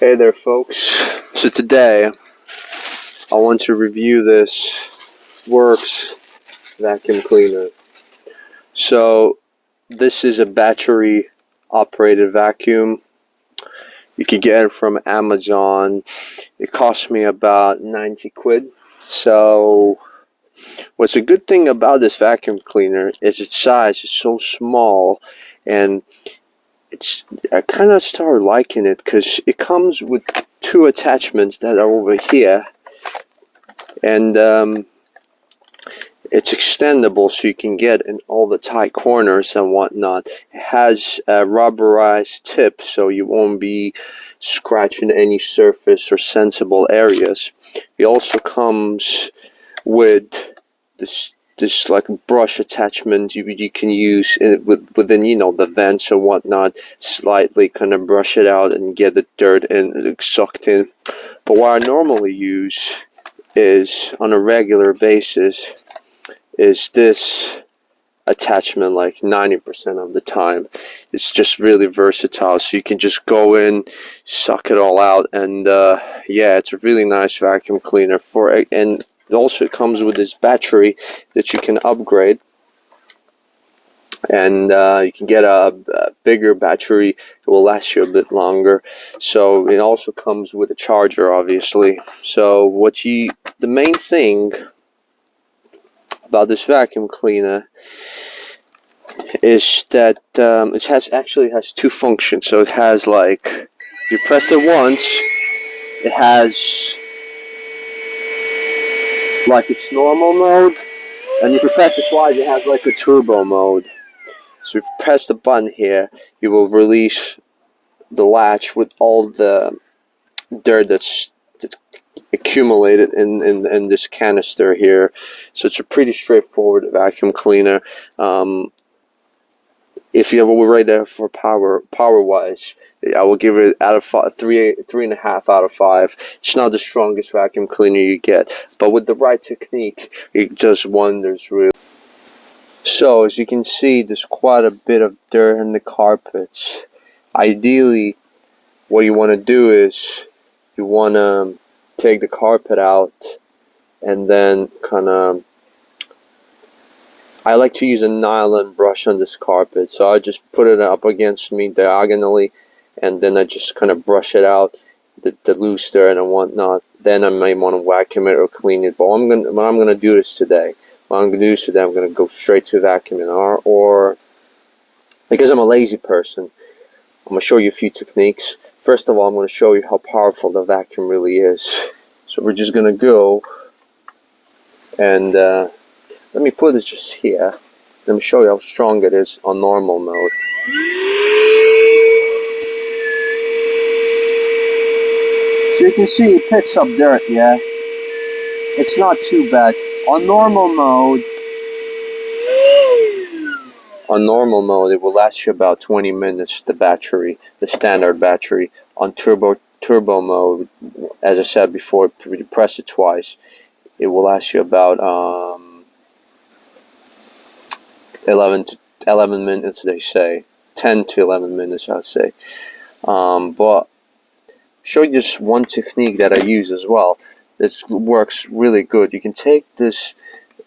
Hey there folks, so today I want to review this WORX vacuum cleaner. So this is a battery operated vacuum. You can get it from Amazon. It cost me about 90 quid. So what's a good thing about this vacuum cleaner is its size is so small, and I kind of started liking it because it comes with two attachments that are over here, and it's extendable so you can get in all the tight corners and whatnot. It has a rubberized tip so you won't be scratching any surface or sensible areas. It also comes with this like brush attachment you can use within the vents and whatnot. Slightly kind of brush it out and get the dirt and sucked in. But what I normally use is on a regular basis is this attachment, like 90% of the time. It's just really versatile, so you can just go in, suck it all out, and yeah, it's a really nice vacuum cleaner and also it comes with this battery that you can upgrade, and you can get a bigger battery. It will last you a bit longer. So it also comes with a charger, obviously. So the main thing about this vacuum cleaner is that it actually has two functions. So it has, like, if you press it once, it has like its normal mode, and if you press it twice, it has like a turbo mode. So if you press the button here, you will release the latch with all the dirt that's accumulated in this canister here. So it's a pretty straightforward vacuum cleaner. If you ever rate it for power wise, I will give it out of 3.5 out of 5. It's not the strongest vacuum cleaner you get, but with the right technique, it does wonders, really. So as you can see, there's quite a bit of dirt in the carpets. Ideally, what you want to do is you want to take the carpet out and then kind of, I like to use a nylon brush on this carpet, so I just put it up against me diagonally, and then I just kind of brush it out, the loose dirt and whatnot. Then I may want to vacuum it or clean it. But I'm gonna do this today. I'm gonna go straight to vacuuming, or because I'm a lazy person, I'm gonna show you a few techniques. First of all, I'm gonna show you how powerful the vacuum really is. So we're just gonna go and let me put it just here. Let me show you how strong it is on normal mode. So you can see it picks up dirt, yeah? It's not too bad. On normal mode, it will last you about 20 minutes, the standard battery. On turbo mode, as I said before, if you press it twice, it will last you about 11 minutes, they say. 10 to 11 minutes, I'd say. But show you just one technique that I use as well. This works really good. You can take this,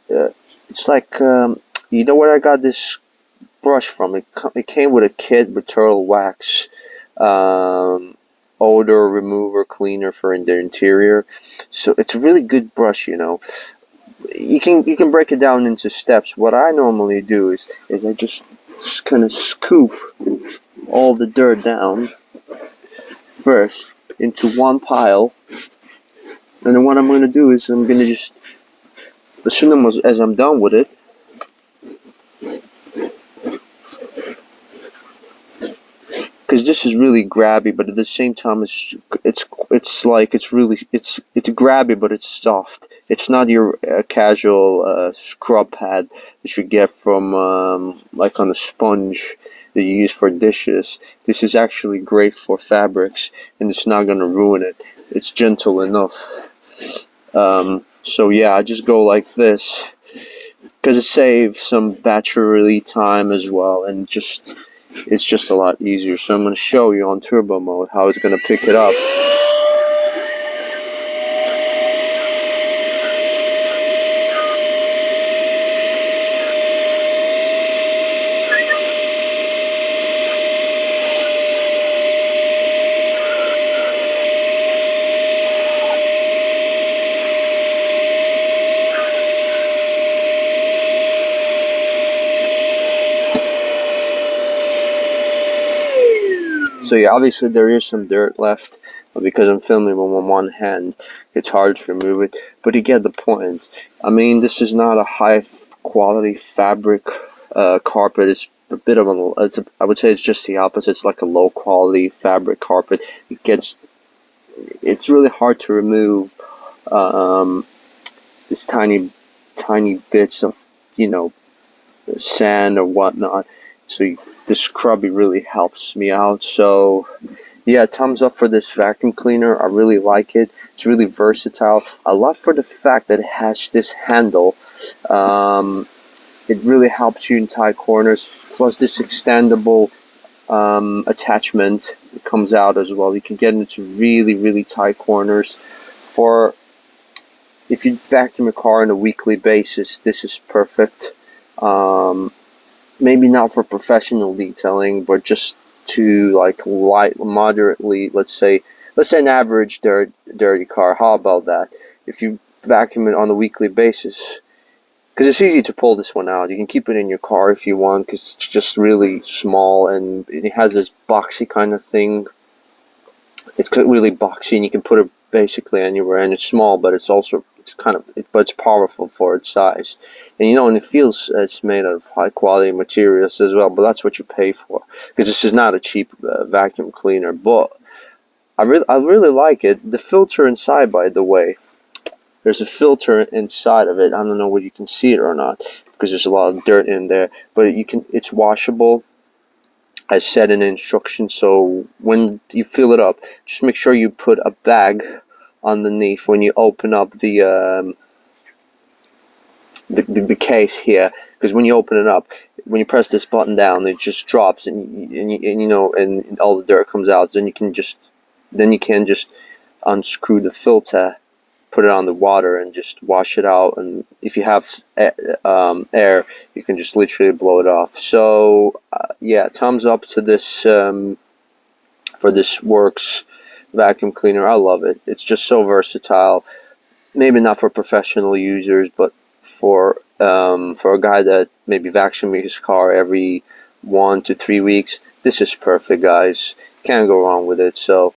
it's like, you know where I got this brush from? It came with a kit with turtle wax, odor remover cleaner for the interior. So it's a really good brush, you know. You can break it down into steps. What I normally do is I just kind of scoop all the dirt down first into one pile, and then what I'm going to do is I'm going to just, as soon as I'm done with it, because this is really grabby, but at the same time it's grabby, but it's soft. It's not your casual scrub pad that you get from like on a sponge that you use for dishes. This is actually great for fabrics, and it's not going to ruin it. It's gentle enough. So yeah, I just go like this because it saves some battery time as well, and just it's just a lot easier. So I'm going to show you on turbo mode how it's going to pick it up. So yeah, obviously there is some dirt left, but because I'm filming with one hand, it's hard to remove it. But you get the point. I mean, this is not a high quality fabric carpet. It's a bit of I would say it's just the opposite. It's like a low quality fabric carpet. It's really hard to remove these tiny bits of, you know, sand or whatnot. So the scrubby really helps me out. So yeah, thumbs up for this vacuum cleaner. I really like it. It's really versatile. A lot for the fact that it has this handle. It really helps you in tight corners. Plus this extendable attachment comes out as well. You can get into really tight corners. For if you vacuum your car on a weekly basis, this is perfect. Maybe not for professional detailing, but just to like moderately, let's say an average dirty car. How about that? If you vacuum it on a weekly basis, because it's easy to pull this one out. You can keep it in your car if you want, because it's just really small and it has this boxy kind of thing. It's really boxy and you can put it basically anywhere, and it's small, but it's also but it's powerful for its size. And you know, and it feels it's made of high quality materials as well, but that's what you pay for, because this is not a cheap vacuum cleaner. But I really like it. The filter inside, by the way, there's a filter inside of it. I don't know whether you can see it or not, because there's a lot of dirt in there, but it's washable as said in the instructions. So when you fill it up, just make sure you put a bag underneath when you open up the case here, because when you open it up, when you press this button down, it just drops, and you know, and all the dirt comes out. Then you can just unscrew the filter, put it on the water, and just wash it out. And if you have air, you can just literally blow it off. So yeah, thumbs up to this for this WORX vacuum cleaner. I love it. It's just so versatile. Maybe not for professional users, but for a guy that maybe vacuums his car every 1 to 3 weeks, this is perfect, guys. Can't go wrong with it. So